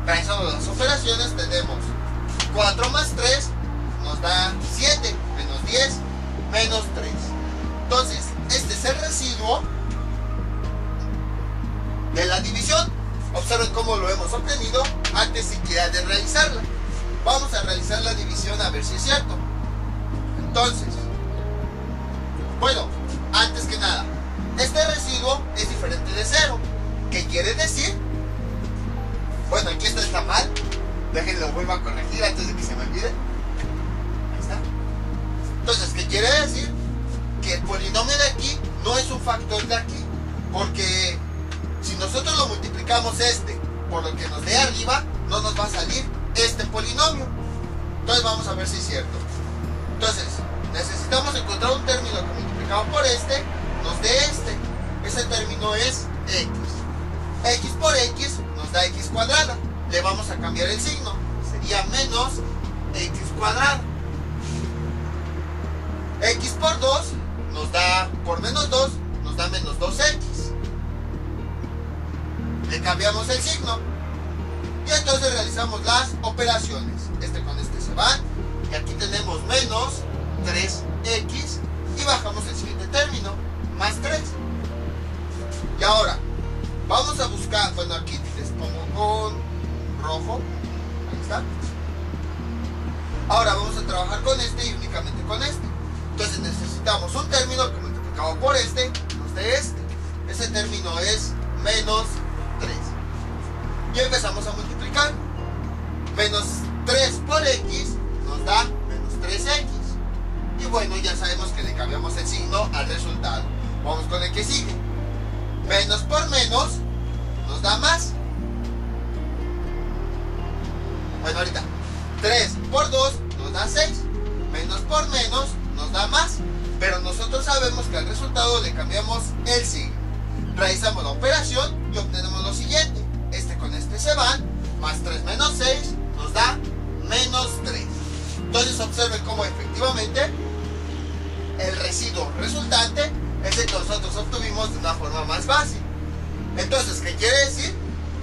Realizando las operaciones tenemos 4 más 3 nos da 7, menos 10, menos 3. Entonces, este es el residuo de la división. Observen cómo lo hemos obtenido antes siquiera de realizarla. Vamos a realizar la división a ver si es cierto. Entonces, bueno, antes que nada, este residuo es diferente de 0. ¿Qué quiere decir? Bueno, aquí está mal. Déjenlo, vuelvo a corregir antes de que se me olvide. Ahí está. Entonces, ¿qué quiere decir? Que el polinomio de aquí no es un factor de aquí. Porque si nosotros lo multiplicamos por lo que nos dé arriba, no nos va a salir este polinomio. Entonces vamos a ver si es cierto. Entonces, necesitamos encontrar un término que multiplicado por nos dé Ese término es x. X por x nos da x cuadrada. Le vamos a cambiar el signo. Sería menos x cuadrada. X por 2 nos da da por menos 2, nos da menos 2x. Le cambiamos el signo. Y entonces realizamos las operaciones. Este con este se van. Y aquí tenemos menos 3x. Y bajamos el siguiente término. Más 3. Y ahora, vamos a buscar. Bueno, aquí les pongo con rojo. Ahí está. Ahora vamos a trabajar con este y únicamente con este. Entonces necesitamos un término que multiplicado por este nos dé este. Ese término es menos 3. Y empezamos a multiplicar. Menos 3 por x nos da menos 3x. Y bueno, ya sabemos que le cambiamos el signo al resultado. Vamos con el que sigue. Menos por menos nos da más. Bueno, ahorita 3 por 2 nos da 6. Menos por menos nos da más. Pero nosotros sabemos que al resultado le cambiamos el signo. Realizamos la operación y obtenemos lo siguiente. Este con este se van. Más 3 menos 6 nos da menos 3. Entonces observen cómo efectivamente el residuo resultante es el que nosotros obtuvimos de una forma más fácil. Entonces, ¿qué quiere decir?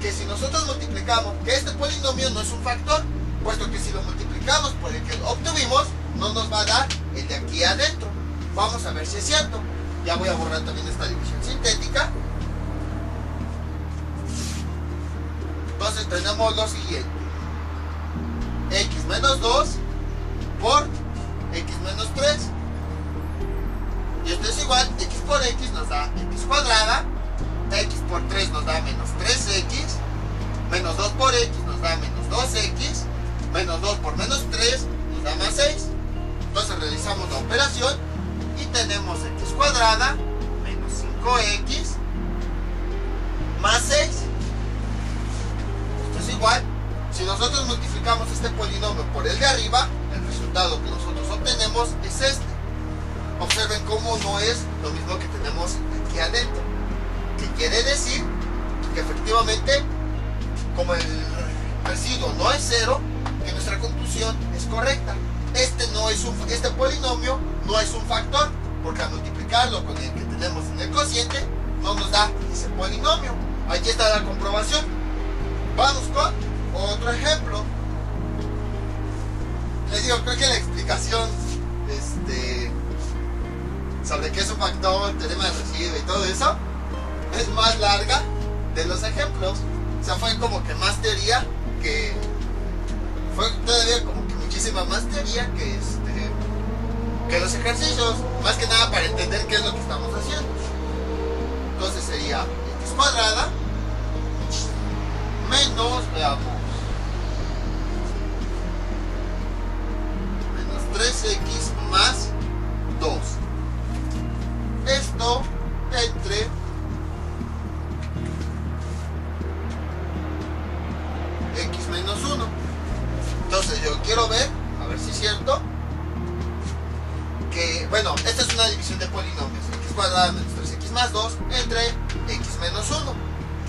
Que si nosotros multiplicamos, que este polinomio no es un factor, puesto que si lo multiplicamos por el que obtuvimos, no nos va a dar el de aquí adentro. Vamos a ver si es cierto. Ya voy a borrar también esta división sintética. Entonces tenemos lo siguiente. X menos 2 por X menos 3. Y esto es igual, X por X nos da X cuadrada. X por 3 nos da menos 3X. Menos 2 por X nos da menos 2X. Menos 2 por menos 3 nos da más 6. Entonces realizamos la operación y tenemos X cuadrada menos 5X más 6. Esto es igual. Si nosotros multiplicamos este polinomio por el de arriba, el resultado que nosotros obtenemos es este. Observen cómo no es lo mismo que tenemos aquí adentro. Que quiere decir que efectivamente, como el residuo no es cero, que nuestra conclusión es correcta. Este polinomio no es un factor, porque al multiplicarlo con el que tenemos en el cociente, no nos da ese polinomio. Aquí está la comprobación. Vamos con otro ejemplo. Les digo, creo que la explicación sobre qué es un factor, teorema de residuo y todo eso es más larga de los ejemplos. O sea, fue como que más teoría que... Fue todavía como que muchísima más teoría que los ejercicios. Más que nada para entender qué es lo que estamos haciendo. Entonces sería x cuadrada menos, veamos, menos 3x más 2. Esto entre x menos 1. Entonces yo quiero ver, a ver si es cierto, que, bueno, esta es una división de polinomios. X cuadrada menos 3x más 2 entre x menos 1.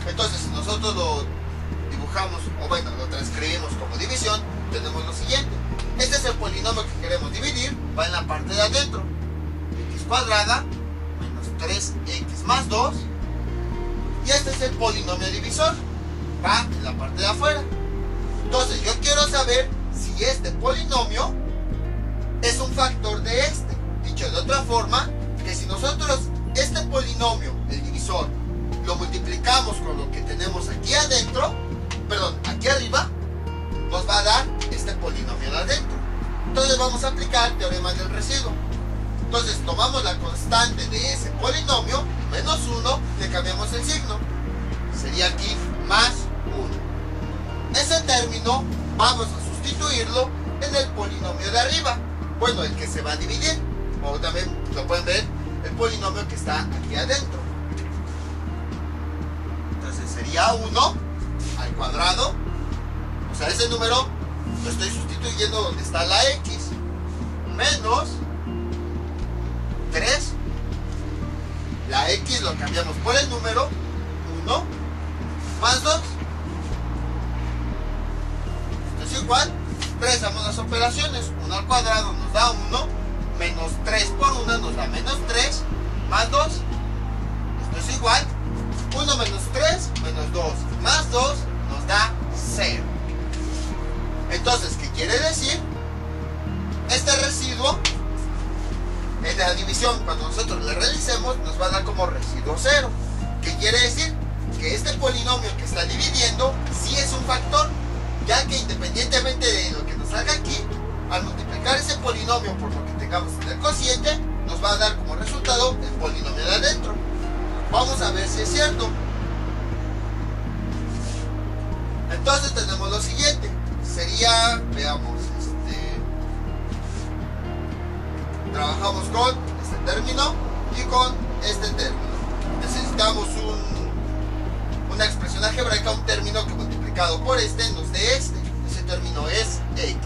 Entonces si nosotros lo dibujamos, o bueno, lo transcribimos como división, tenemos lo siguiente. Este es el polinomio que queremos dividir, va en la parte de adentro. X cuadrada menos 3x más 2. Y este es el polinomio divisor, va en la parte de afuera. Entonces yo quiero saber si este polinomio es un factor de este. Dicho de otra forma, que si nosotros este polinomio, el divisor, lo multiplicamos con lo que tenemos aquí adentro, perdón, aquí arriba, nos va a dar este polinomio de adentro. Entonces vamos a aplicar el teorema del residuo. Entonces tomamos la constante de ese polinomio, menos 1, le cambiamos el signo. Sería aquí más 1. Ese término vamos a sustituirlo en el polinomio de arriba. Bueno, el que se va a dividir. O también lo pueden ver, el polinomio que está aquí adentro. Entonces sería 1 al cuadrado. O sea, ese número lo estoy sustituyendo donde está la x. Menos 3. La x lo cambiamos por el número 1 más 2. Esto es igual. Realizamos las operaciones. 1 al cuadrado nos da 1. Menos 3 por 1 nos da menos 3. multiplicamos nos va a dar como residuo 0. ¿Qué quiere decir? Que este polinomio que está dividiendo sí es un factor, ya que independientemente de lo que nos salga aquí, al multiplicar ese polinomio por lo que tengamos en el cociente, nos va a dar como resultado el polinomio de adentro. Vamos a ver si es cierto. Entonces tenemos lo siguiente. Sería, veamos, trabajamos con este término y con este término. Necesitamos una expresión algebraica, un término que multiplicado por este nos dé este. Ese término es x.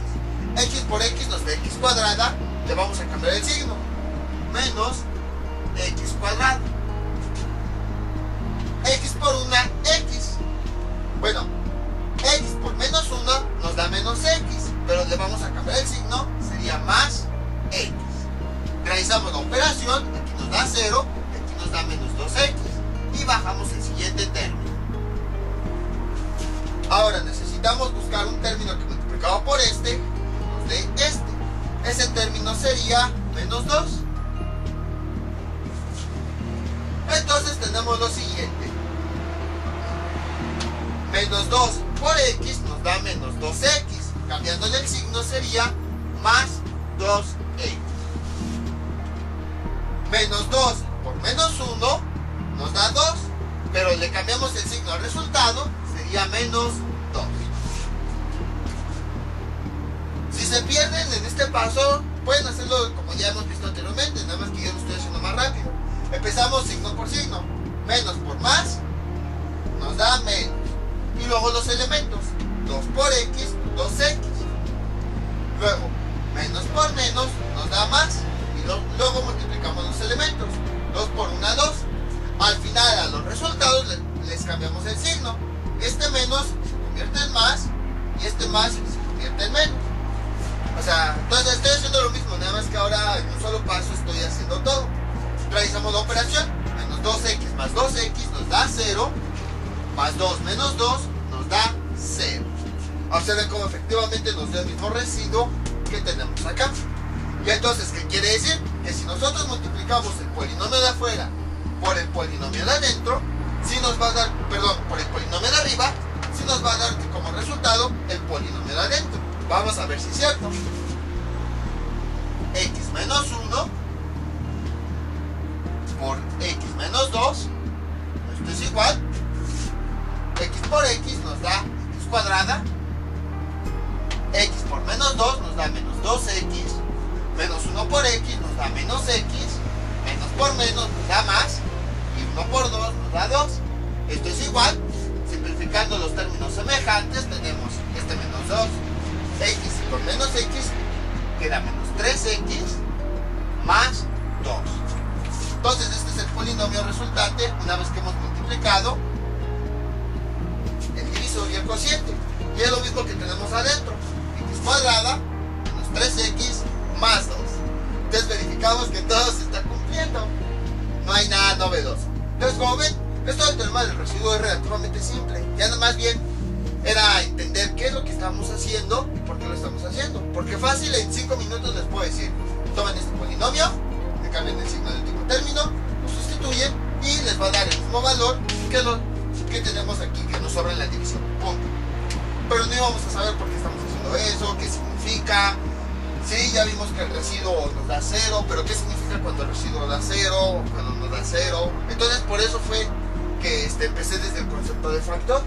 X por x nos da x cuadrada. Le vamos a cambiar el signo. Menos x cuadrado. X por una x. Bueno, x por menos 1 nos da menos x, pero le vamos a cambiar el signo, sería más x. Realizamos la operación, aquí nos da 0, aquí nos da menos 2x, y bajamos el siguiente término. Ahora necesitamos buscar un término que multiplicado por este nos dé este. Ese término sería menos 2. Entonces tenemos lo siguiente. Menos 2 por x nos da menos 2x. Cambiándole el signo sería más 2x. Menos 2 por menos 1 nos da 2. Pero le cambiamos el signo al resultado, sería menos 2. Si se pierden en este paso, pueden hacerlo como ya hemos visto anteriormente, nada más que yo lo estoy haciendo más rápido. Empezamos signo por signo. Menos por más nos da menos. Y luego los elementos. 2 por x, 2x. Luego, menos por menos nos da más. Y luego multiplicamos los elementos. 2 por 1, 2. Al final, a los resultados les cambiamos el signo. Este menos se convierte en más. Y este más se convierte en menos. O sea, entonces estoy haciendo lo mismo. Nada más que ahora en un solo paso estoy haciendo todo. Realizamos la operación. Menos 2x más 2x nos da 0. Más 2 menos 2 nos da 0. Observen cómo efectivamente nos da el mismo residuo que tenemos acá. Y entonces, ¿qué quiere decir? Que si nosotros multiplicamos el polinomio de afuera por el polinomio de adentro, sí nos va a dar, perdón, por el polinomio de arriba, sí nos va a dar como resultado el polinomio de adentro. Vamos a ver si es cierto. X menos 1 por x menos 2, esto es igual. X por x nos da x cuadrada. X por menos 2 nos da menos 2x. Menos 1 por x nos da menos x. Menos por menos nos da más. Y 1 por 2 nos da 2. Esto es igual. Simplificando los términos semejantes, tenemos este menos 2. X por menos x queda menos 3x más 2. Entonces este es el polinomio resultante una vez que hemos multiplicado el divisor y el cociente. Y es lo mismo que tenemos adentro. X cuadrada menos 3x más 2. Entonces verificamos que todo se está cumpliendo. No hay nada novedoso. Entonces, como ven, esto del tema del residuo es relativamente simple. Ya nada más bien era entender qué es lo que estamos haciendo y por qué lo estamos haciendo. Porque fácil, en 5 minutos les puedo decir, tomen este polinomio, le cambian el signo del tipo término, lo sustituyen y les va a dar el mismo valor que tenemos aquí, que nos sobra en la división. Punto. Pero no íbamos a saber por qué estamos haciendo eso, qué significa. Sí, ya vimos que el residuo nos da 0, pero ¿qué significa cuando el residuo da 0 o cuando nos da 0? Entonces por eso fue que empecé desde el concepto de factor.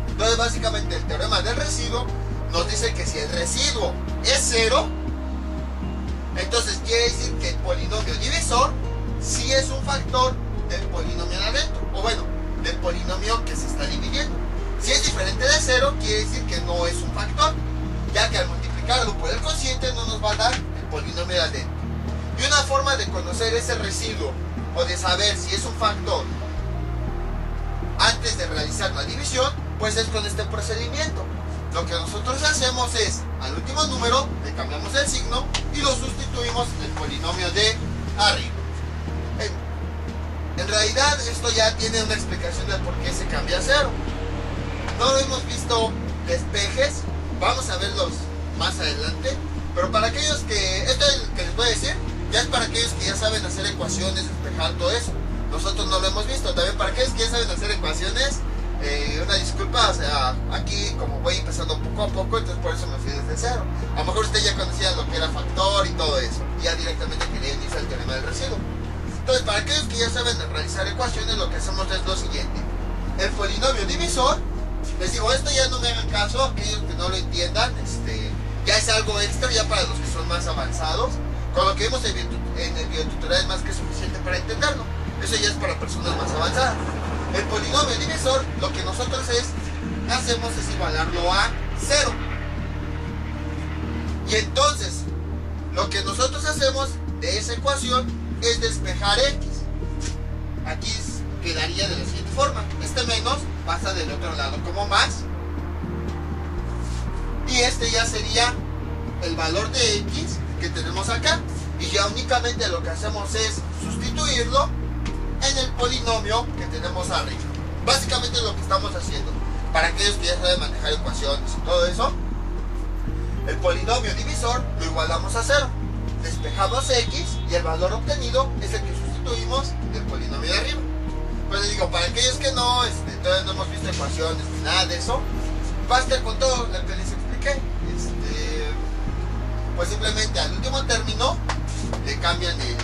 Entonces básicamente el teorema del residuo nos dice que si el residuo es 0, entonces quiere decir que el polinomio divisor sí es un factor del polinomio de adentro, o bueno, del polinomio que se está dividiendo. Si es diferente de 0, quiere decir que no es un factor, ya que al multiplicarlo por el cociente no nos va a dar el polinomio de adentro. Y una forma de conocer ese residuo o de saber si es un factor antes de realizar la división, pues es con este procedimiento. Lo que nosotros hacemos es, al último número, le cambiamos el signo y lo sustituimos en el polinomio de arriba. En realidad esto ya tiene una explicación de por qué se cambia a 0. No lo hemos visto despejes, vamos a verlos más adelante. Pero para aquellos que, esto es lo que les voy a decir, Ya es para aquellos que ya saben hacer ecuaciones, despejar todo eso. Nosotros no lo hemos visto. También para aquellos que ya saben hacer ecuaciones, una disculpa, o sea, aquí como voy empezando poco a poco, entonces por eso me fui desde cero. A lo mejor usted ya conocía lo que era factor y todo eso, ya directamente quería iniciar el teorema del residuo. Entonces, para aquellos que ya saben realizar ecuaciones, lo que hacemos es lo siguiente: el polinomio divisor, les digo, esto ya no me hagan caso, aquellos que no lo entiendan, ya es algo extra, ya para los que son más avanzados. Con lo que vimos en el videotutorial es más que suficiente para entenderlo. Eso ya es para personas más avanzadas. El polinomio divisor, lo que nosotros hacemos es igualarlo a 0. Y entonces, lo que nosotros hacemos de esa ecuación es despejar x. Aquí quedaría de la siguiente forma: este menos pasa del otro lado como más, y este ya sería el valor de x que tenemos acá, y ya únicamente lo que hacemos es sustituirlo en el polinomio que tenemos arriba. Básicamente lo que estamos haciendo, para aquellos que ya saben manejar ecuaciones y todo eso, el polinomio divisor lo igualamos a 0, despejamos x y el valor obtenido es el que sustituimos del polinomio de arriba. Pues les digo, para aquellos que no, todavía no hemos visto ecuaciones ni nada de eso, basta con todo lo que les expliqué. Pues simplemente al último término le cambian el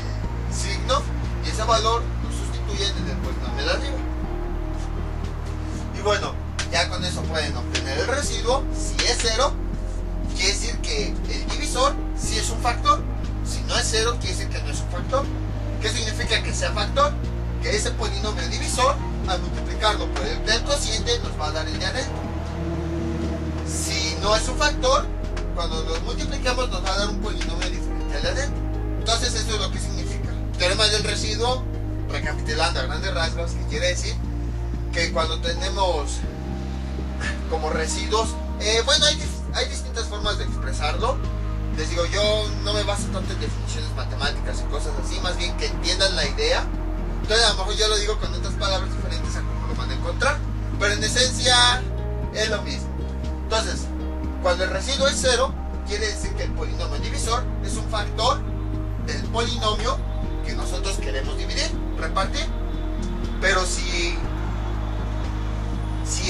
signo y ese valor lo sustituyen en el polinomio de arriba. Y bueno, ya con eso pueden obtener el residuo. Si es 0, quiere decir que el divisor sí es un factor. Si no es 0, quiere decir que no es un factor. ¿Qué significa que sea factor? Que ese polinomio divisor, al multiplicarlo por el del cociente, nos va a dar el de adentro. Si no es un factor, cuando lo multiplicamos nos va a dar un polinomio diferente al de adentro. Entonces eso es lo que significa. Teorema del residuo, recapitulando a grandes rasgos, que quiere decir que cuando tenemos como residuos, bueno, hay distintas formas de expresarlo. Les digo, yo no me baso tanto en definiciones matemáticas y cosas así, más bien que entiendan la idea. Entonces a lo mejor yo lo digo con otras palabras diferentes a como lo van a encontrar, pero en esencia es lo mismo. Entonces, cuando el residuo es 0, quiere decir que el polinomio divisor es un factor del polinomio que nosotros queremos dividir, repartir. Pero si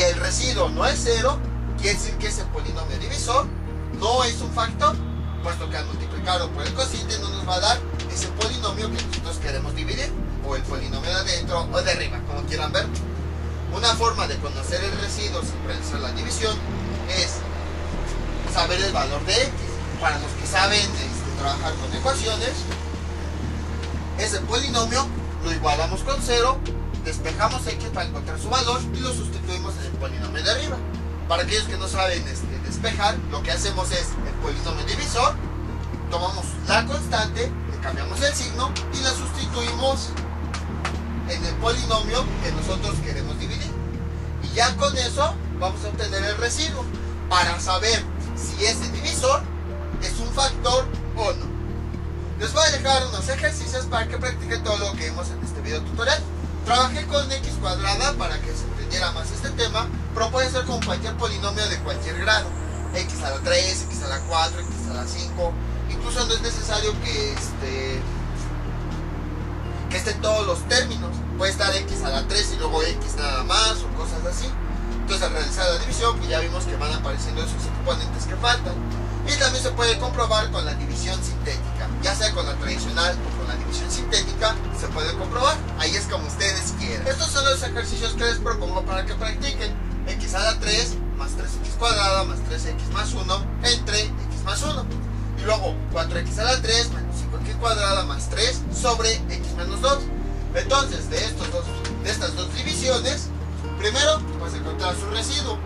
el residuo no es 0, quiere decir que ese polinomio divisor no es un factor, puesto que al multiplicarlo por el cociente no nos va a dar ese polinomio que nosotros queremos dividir, o el polinomio de adentro o de arriba, como quieran ver. Una forma de conocer el residuo sin realizar la división es saber el valor de x. Para los que saben trabajar con ecuaciones, ese polinomio lo igualamos con 0, despejamos x para encontrar su valor y lo sustituimos en el polinomio de arriba. Para aquellos que no saben despejar, lo que hacemos es el polinomio divisor, tomamos la constante, le cambiamos el signo y la sustituimos en el polinomio que nosotros queremos dividir. Y ya con eso vamos a obtener el residuo, para saber si ese divisor es un factor o no. Les voy a dejar unos ejercicios para que practiquen todo lo que vimos en este video tutorial. Trabajé con x cuadrada para que se entendiera más este tema, pero puede ser con cualquier polinomio de cualquier grado: x a la 3, x a la 4, x a la 5. Incluso no es necesario que estén todos los términos. Puede estar x a la 3 y luego x nada más, o cosas así. Entonces, al realizar la división, pues ya vimos que van apareciendo esos exponentes que faltan. Y también se puede comprobar con la división sintética, ya sea con la tradicional o con la división sintética, se puede comprobar. Ahí es como ustedes quieran. Estos son los ejercicios que les propongo para que practiquen. X a la 3 más 3x cuadrada más 3x más 1 entre x más 1. Y luego 4x a la 3 menos 5x cuadrada más 3 sobre x menos 2. Entonces, de estas dos divisiones, primero vas a encontrar su residuo,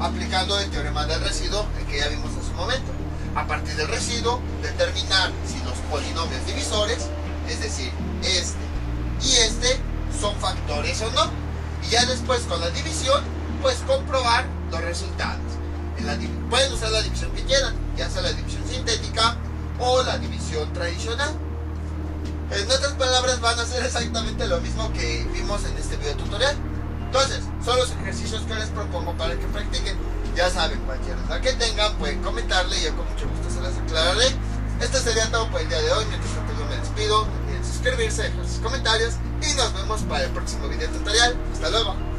aplicando el teorema del residuo, el que ya vimos hace un momento. A partir del residuo, determinar si los polinomios divisores, es decir, este y este, son factores o no. Y ya después, con la división, pues comprobar los resultados. Pueden usar la división que quieran, ya sea la división sintética o la división tradicional. En otras palabras, van a hacer exactamente lo mismo que vimos en este video tutorial. Entonces, son los ejercicios que les propongo para que practiquen. Ya saben, cualquier duda que tengan pueden comentarle y yo con mucho gusto se las aclararé. Esto sería todo por el día de hoy. Mientras tanto, despido, no olviden suscribirse, dejar sus comentarios y nos vemos para el próximo video tutorial. Hasta luego.